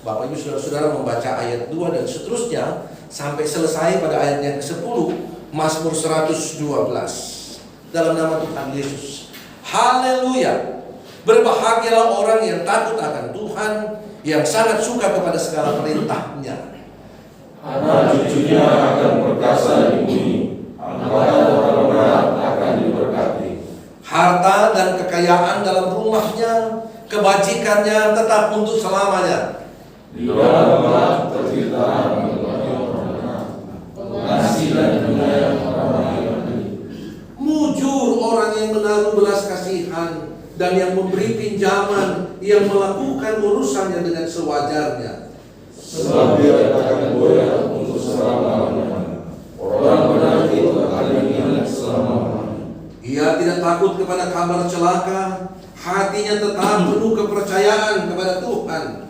Bapak Ibu Saudara-saudara membaca ayat 2 dan seterusnya sampai selesai pada ayat yang ke-10, Mazmur 112. Dalam nama Tuhan Yesus. Haleluya. Berbahagialah orang yang takut akan Tuhan, yang sangat suka kepada segala perintah-Nya. Anak cucunya akan perkasa di bumi, angkatan orang berat akan diberkati. Harta dan kekayaan dalam rumahnya, kebajikannya tetap untuk selamanya. Di dalam tempat terciptaan pengasih dan penyayang orang yang mujur orang yang menaruh belas kasihan dan yang memberi pinjaman, yang melakukan urusannya dengan sewajarnya. Sebab dia akan goyah untuk selama-lamanya. Orang benar itu akan diingat selama-lamanya. Ia tidak takut kepada kabar celaka, hatinya tetap penuh kepercayaan kepada Tuhan.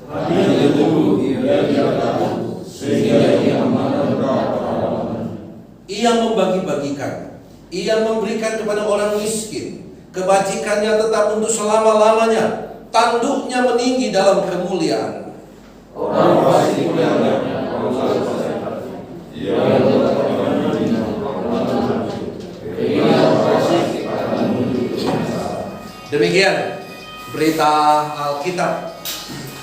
Hatinya teguh, ia tidak takut, sehingga ia menangkap orang. Ia membagi-bagikan, ia memberikan kepada orang miskin. Kebajikannya tetap untuk selama-lamanya. Tanduknya meninggi dalam kemuliaan. Orang pasti mulianya, orang salah. Ia tetap membina orang. Demikian berita Alkitab.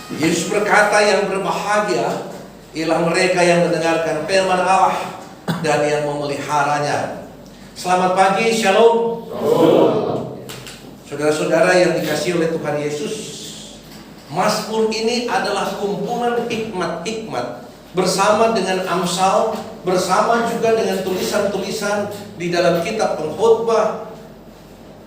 Yesus berkata, yang berbahagia ialah mereka yang mendengarkan firman Allah dan yang memeliharanya. Selamat pagi, shalom. Saudara-saudara yang dikasihi oleh Tuhan Yesus, Mazmur ini adalah kumpulan hikmat-hikmat bersama dengan Amsal, bersama juga dengan tulisan-tulisan di dalam kitab pengkhotbah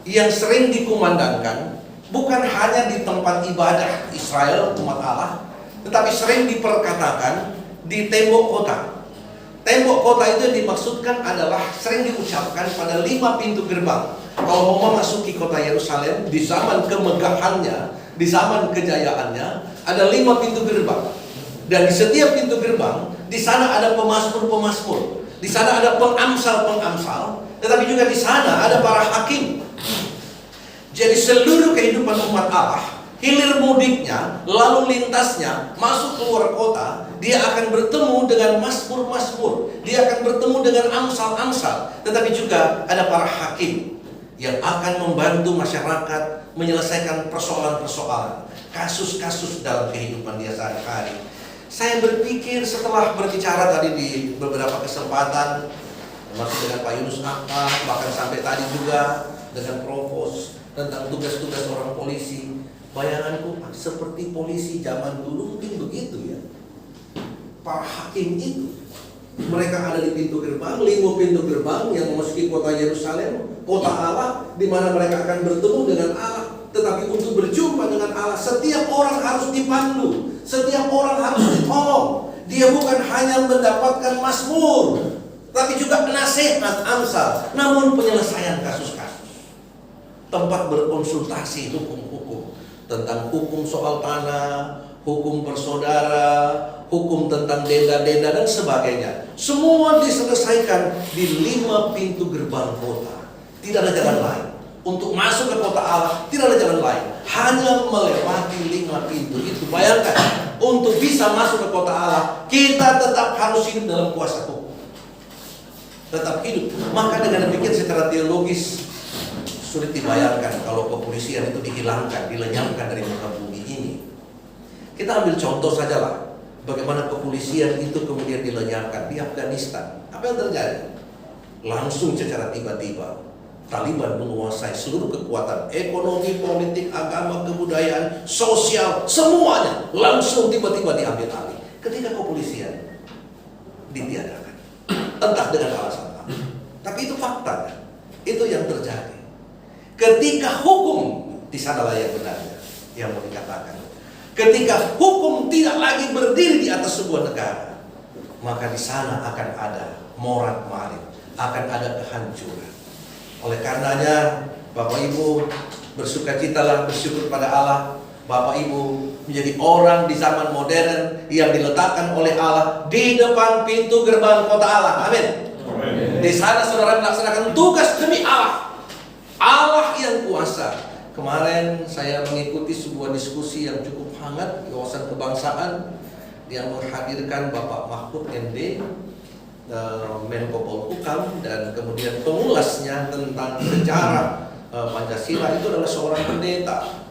yang sering dikumandangkan bukan hanya di tempat ibadah Israel umat Allah, tetapi sering diperkatakan di tembok kota. Tembok kota itu dimaksudkan adalah sering diucapkan pada 5 pintu gerbang. Kalau mau memasuki kota Yerusalem di zaman kemegahannya, di zaman kejayaannya, ada 5 pintu gerbang. Dan di setiap pintu gerbang, di sana ada pemazmur-pemazmur, di sana ada pengamsal-pengamsal, tetapi juga di sana ada para hakim. Jadi seluruh kehidupan umat Allah, hilir mudiknya, lalu lintasnya, masuk keluar kota, dia akan bertemu dengan mazmur-mazmur, dia akan bertemu dengan amsal-amsal, tetapi juga ada para hakim yang akan membantu masyarakat menyelesaikan persoalan-persoalan, kasus-kasus dalam kehidupan dia sehari-hari. Saya berpikir setelah berbicara tadi di beberapa kesempatan, termasuk dengan Pak Yunus Akta, bahkan sampai tadi juga dengan Provos, tentang tugas-tugas orang polisi, bayanganku seperti polisi zaman dulu mungkin begitu ya. Para hakim itu, mereka ada di pintu gerbang, 5 pintu gerbang yang memasuki kota Yerusalem, kota Allah, di mana mereka akan bertemu dengan Allah. Tetapi untuk berjumpa dengan Allah, setiap orang harus dipandu, setiap orang harus ditolong. Dia bukan hanya mendapatkan mazmur, tapi juga nasihat, amsal, namun penyelesaian kasus-kasus. Tempat berkonsultasi hukum-hukum, tentang hukum soal tanah, hukum bersaudara, hukum tentang denda-denda dan sebagainya. Semua diselesaikan di 5 pintu gerbang kota. Tidak ada jalan lain. Untuk masuk ke kota Allah, tidak ada jalan lain. Hanya melewati 5 pintu itu. Bayangkan, untuk bisa masuk ke kota Allah, kita tetap harus hidup dalam kuasa hukum. Tetap hidup. Maka dengan demikian secara teologis, sulit dibayangkan kalau kepolisian itu dihilangkan, dilenyapkan dari muka bumi ini. Kita ambil contoh sajalah, bagaimana kepolisian itu kemudian dilenyapkan di Afghanistan. Apa yang terjadi? Langsung secara tiba-tiba Taliban menguasai seluruh kekuatan ekonomi, politik, agama, kebudayaan, sosial, semuanya langsung tiba-tiba diambil alih. Ketika kepolisian ditiadakan, entah dengan alasan apa, tapi itu fakta, itu yang terjadi. Ketika hukum, di sanalah yang benarnya yang mau dikatakan. Ketika hukum tidak lagi berdiri di atas sebuah negara, maka di sana akan ada morat-marit, akan ada kehancuran. Oleh karenanya, Bapak Ibu, bersukacitalah, bersyukur pada Allah. Bapak Ibu menjadi orang di zaman modern yang diletakkan oleh Allah di depan pintu gerbang kota Allah. Amin. Di sana saudara melaksanakan tugas demi Allah. Allah yang kuasa. Kemarin saya mengikuti sebuah diskusi yang cukup hangat di wawasan kebangsaan yang menghadirkan Bapak Mahfud MD, Menko Polhukam, dan kemudian pengulasnya tentang sejarah Pancasila itu adalah seorang pendeta,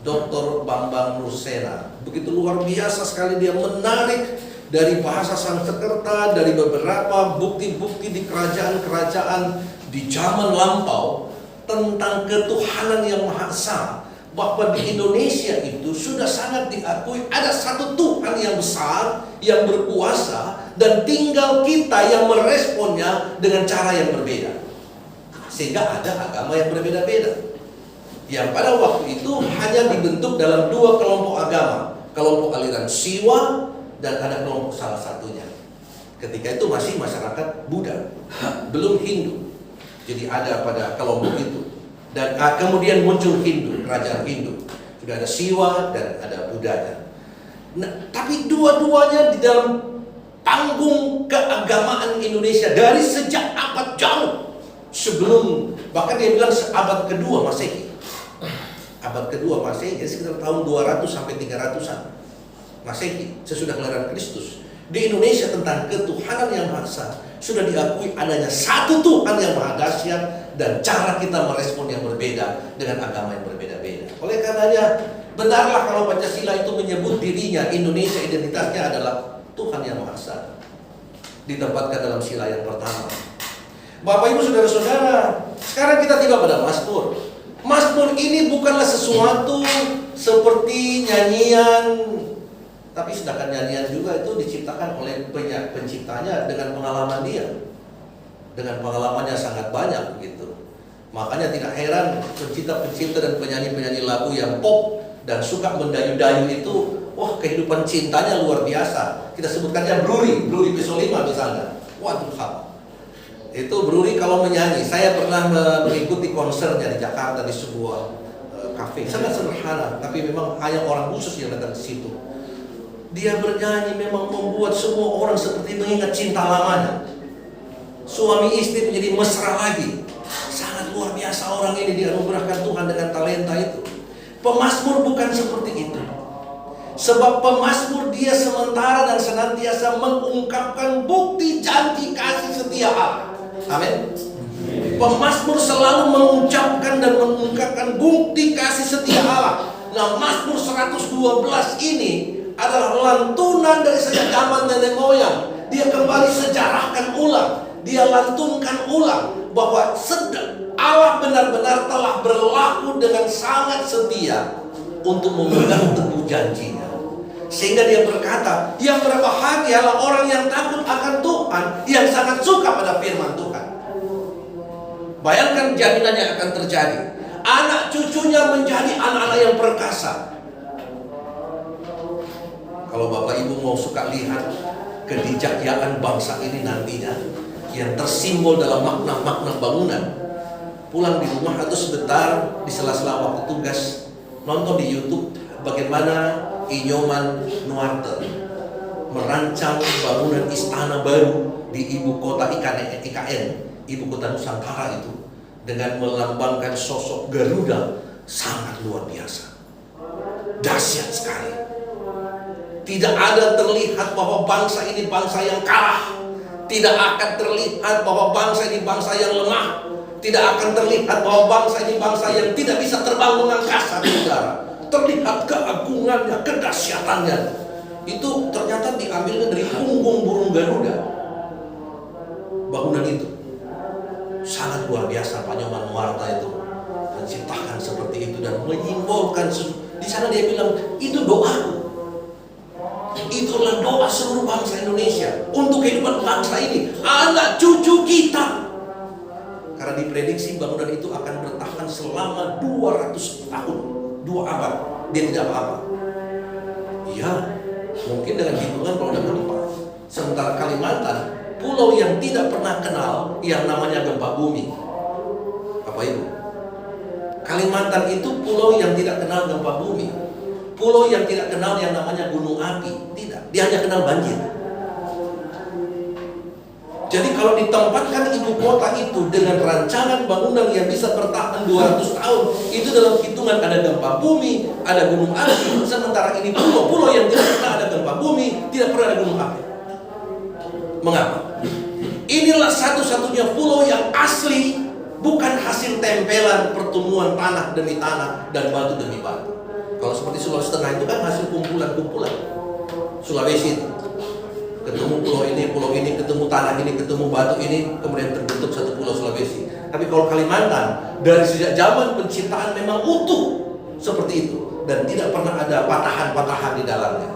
Dr. Bambang Nursena. Begitu luar biasa sekali dia menarik dari bahasa Sanskerta, dari beberapa bukti-bukti di kerajaan-kerajaan di zaman lampau tentang ketuhanan yang Maha Esa, bahwa di Indonesia itu sudah sangat diakui ada satu Tuhan yang besar, yang berkuasa, dan tinggal kita yang meresponnya dengan cara yang berbeda. Sehingga ada agama yang berbeda-beda, yang pada waktu itu hanya dibentuk dalam dua kelompok agama, kelompok aliran Siwa dan ada kelompok salah satunya. Ketika itu masih masyarakat Buddha, belum Hindu. Jadi ada pada kelompok itu. Dan kemudian muncul Hindu, kerajaan Hindu. Sudah ada Siwa dan ada Buddhanya. Nah, tapi dua-duanya di dalam panggung keagamaan Indonesia dari sejak abad jauh sebelum, bahkan dia bilang abad kedua Masehi. Abad kedua Masehi, jadi sekitar tahun 200 sampai 300-an Masehi, sesudah kelahiran Kristus. Di Indonesia tentang ketuhanan yang Maha Esa sudah diakui adanya satu Tuhan yang maha dahsyat, dan cara kita merespon yang berbeda dengan agama yang berbeda-beda. Oleh karenanya, benarlah kalau Pancasila itu menyebut dirinya, Indonesia identitasnya adalah Tuhan yang Maha Esa, ditempatkan dalam sila yang pertama. Bapak Ibu saudara-saudara, sekarang kita tiba pada Mazmur. Mazmur ini bukanlah sesuatu seperti nyanyian, tapi sedangkan nyanyian juga itu diciptakan oleh penciptanya dengan pengalaman dia, dengan pengalamannya sangat banyak gitu. Makanya tidak heran pencipta-pencipta dan penyanyi-penyanyi lagu yang pop dan suka mendayu-dayu itu, wah kehidupan cintanya luar biasa. Kita sebutkannya Bruri Pesolima misalnya. Waduh, itu Bruri kalau menyanyi. Saya pernah mengikuti konsernya di Jakarta di sebuah kafe, sangat sederhana, tapi memang hanya orang khusus yang datang ke situ. Dia bernyanyi memang membuat semua orang seperti mengingat cinta lamanya. Suami istri menjadi mesra lagi. Sangat luar biasa orang ini, dianugerahkan Tuhan dengan talenta itu. Pemazmur bukan seperti itu. Sebab pemazmur dia sementara dan senantiasa mengungkapkan bukti janji kasih setia Allah. Amin. Pemazmur selalu mengucapkan dan mengungkapkan bukti kasih setia Allah. Nah, Mazmur 112 ini adalah lantunan dari sejak zaman nenek moyang. Dia kembali sejarahkan ulang, dia lantunkan ulang bahwa Allah benar-benar telah berlaku dengan sangat setia untuk memegang teguh janjinya. Sehingga dia berkata, yang berbahagialah orang yang takut akan Tuhan, yang sangat suka pada firman Tuhan. Bayangkan jaminan yang akan terjadi. Anak cucunya menjadi anak-anak yang perkasa. Kalau Bapak Ibu mau suka lihat kedijakyaan bangsa ini nantinya, yang tersimbol dalam makna-makna bangunan, pulang di rumah atau sebentar di sela-sela waktu tugas, nonton di YouTube bagaimana Inyoman Nuarte merancang bangunan istana baru di ibu kota IKN, ibu kota Nusantara itu, dengan melambangkan sosok Garuda. Sangat luar biasa, dahsyat sekali. Tidak ada terlihat bahwa bangsa ini bangsa yang kalah. Tidak akan terlihat bahwa bangsa ini bangsa yang lemah. Tidak akan terlihat bahwa bangsa ini bangsa yang tidak bisa terbang mengangkasa di udara. Terlihat keagungannya, kedahsyatannya. Itu ternyata diambilnya dari punggung burung Garuda. Bangunan itu sangat luar biasa. Pak Nyoman Nuarte itu menciptakan seperti itu dan menyimbolkan. Di sana dia bilang, itu doaku. Itulah doa seluruh bangsa Indonesia untuk kehidupan bangsa ini, anak cucu kita. Karena diprediksi bangunan itu akan bertahan selama 200 tahun, 2 abad. Dia tidak apa-apa. Ya, mungkin dengan hitungan kalau ada gempa. Sementara Kalimantan, pulau yang tidak pernah kenal yang namanya gempa bumi. Apa itu? Kalimantan itu pulau yang tidak kenal gempa bumi. Pulau yang tidak kenal yang namanya gunung api. Tidak, dia hanya kenal banjir. Jadi kalau ditempatkan ibu kota itu dengan rancangan bangunan yang bisa bertahan 200 tahun, itu dalam hitungan ada gempa bumi, ada gunung api. Sementara ini pulau-pulau yang tidak pernah ada gempa bumi, tidak pernah ada gunung api. Mengapa? Inilah satu-satunya pulau yang asli, bukan hasil tempelan pertemuan tanah demi tanah dan batu demi batu. Kalau seperti Sulawesi Tengah itu kan hasil kumpulan-kumpulan. Sulawesi itu ketemu pulau ini, ketemu tanah ini, ketemu batu ini, kemudian terbentuk satu pulau Sulawesi. Tapi kalau Kalimantan, dari sejak zaman penciptaan memang utuh seperti itu, dan tidak pernah ada patahan-patahan di dalamnya.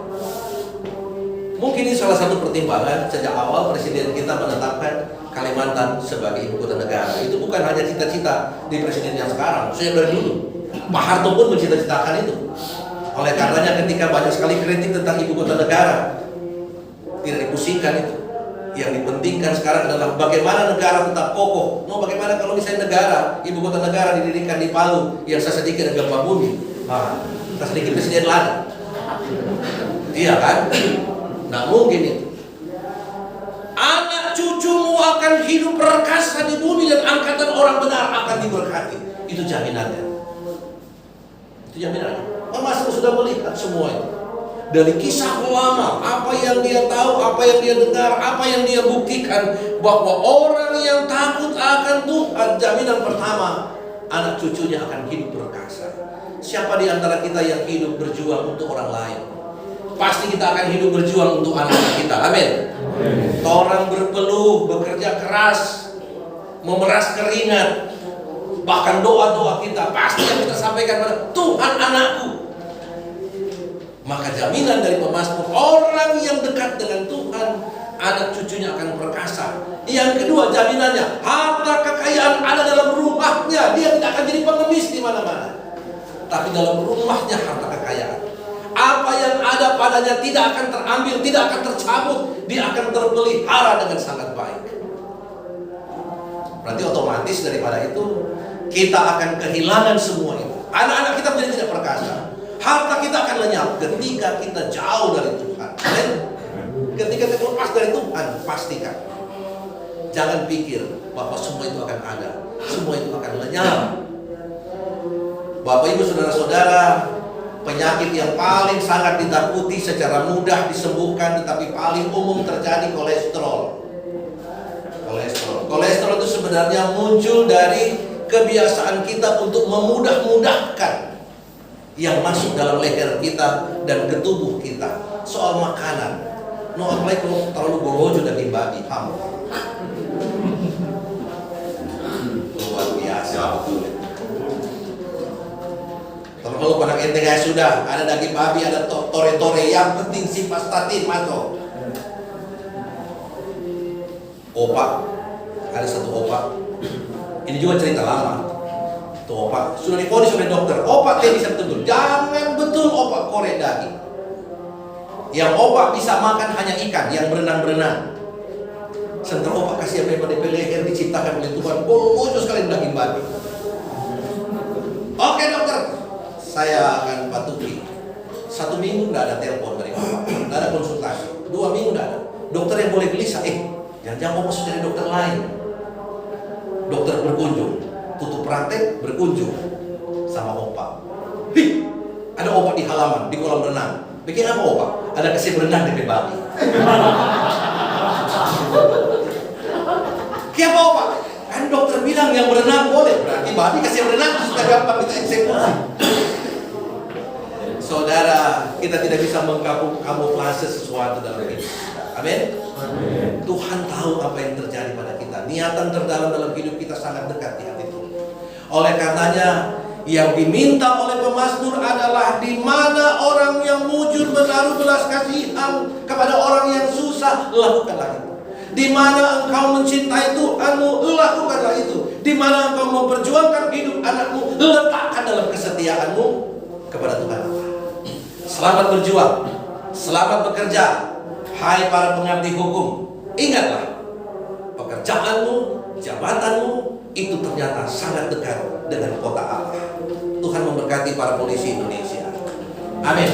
Mungkin ini salah satu pertimbangan sejak awal Presiden kita menetapkan Kalimantan sebagai ibu kota negara. Itu bukan hanya cita-cita di Presiden yang sekarang, sejak dari dulu. Pak Harto pun mencita-citakan itu. Oleh karenanya ketika banyak sekali kritik tentang ibu kota negara, tidak dipusingkan itu. Yang dipentingkan sekarang adalah bagaimana negara tetap kokoh. Mau bagaimana kalau misalnya negara, ibu kota negara didirikan di Palu, yang sedikit ada gempa bumi, sedikit Presiden lari. Iya kan? Nggak mungkin itu. Anak cucumu akan hidup perkasa di bumi dan angkatan orang benar akan diberkati. Itu jaminannya. Itu jaminannya. Mas sudah melihat semua itu. Dari kisah lama, apa yang dia tahu, apa yang dia dengar, apa yang dia buktikan, bahwa orang yang takut akan Tuhan, jaminan pertama, anak cucunya akan hidup perkasa. Siapa di antara kita yang hidup berjuang untuk orang lain? Pasti kita akan hidup berjuang untuk anak-anak kita. Amin. Orang berpeluh, bekerja keras, memeras keringat, bahkan doa-doa kita pasti yang kita sampaikan pada Tuhan anakku. Maka jaminan dari pemazmur, orang yang dekat dengan Tuhan, anak cucunya akan perkasa. Yang kedua jaminannya, harta kekayaan ada dalam rumahnya. Dia tidak akan jadi pengemis di mana-mana, tapi dalam rumahnya harta kekayaan. Apa yang ada padanya tidak akan terambil, tidak akan tercabut. Dia akan terpelihara dengan sangat baik. Berarti otomatis daripada itu, kita akan kehilangan semua itu. Anak-anak kita menjadi tidak perkasa. Harta kita akan lenyap ketika kita jauh dari Tuhan. Ketika kita lepas dari Tuhan, pastikan. Jangan pikir bahwa semua itu akan ada. Semua itu akan lenyap. Bapak Ibu Saudara-saudara, penyakit yang paling sangat ditakuti secara mudah disembuhkan, tetapi paling umum terjadi kolesterol. Kolesterol itu sebenarnya muncul dari kebiasaan kita untuk memudah-mudahkan yang masuk dalam leher kita dan ke tubuh kita. Soal makanan, apalagi kalau terlalu borojo daging babi, luar biasa betul. Kalau pada ente sudah ada daging babi, ada tore-tore, yang penting simvastatin mato. Opak, ada satu opak. Ini juga cerita lama. Tuh opak sudah divonis oleh dokter. Opak dia bisa betul. Jangan betul opak korek daging. Yang opak bisa makan hanya ikan yang berenang-berenang. Sementara opak kasih apa pada leher diciptakan oleh Tuhan. Bolojo sekali daging babi. Oke dokter, saya akan patuhi. 1 minggu tidak ada telepon dari opak, tidak ada konsultasi. 2 minggu tidak ada. Dokter yang boleh gelisah, jangan opak sudah dari dokter lain. Dokter berkunjung, tutup praktek, berkunjung sama opak. Ada opak di halaman, di kolam renang. Bikin apa opak? Ada kasih berenang di babi. Kenapa opak? Kan dokter bilang yang berenang boleh, berarti babi kasih berenang sudah gampang kita eksekusi. Saudara, kita tidak bisa mengkamuflase sesuatu dalam hidup kita. Amin. Tuhan tahu apa yang terjadi pada kita. Niatan terdalam dalam hidup kita sangat dekat di hati Tuhan. Oleh karenanya, yang diminta oleh pemazmur adalah di mana orang yang mujur menaruh belas kasihan kepada orang yang susah, lakukanlah itu. Di mana engkau mencintai Tuhanmu, lakukanlah itu. Di mana engkau memperjuangkan hidup anakmu, letakkan dalam kesetiaanmu kepada Tuhan. Selamat berjuang, selamat bekerja. Hai para pengabdi hukum, ingatlah, pekerjaanmu, jabatanmu itu ternyata sangat dekat dengan kota Allah. Tuhan memberkati para polisi Indonesia. Amin.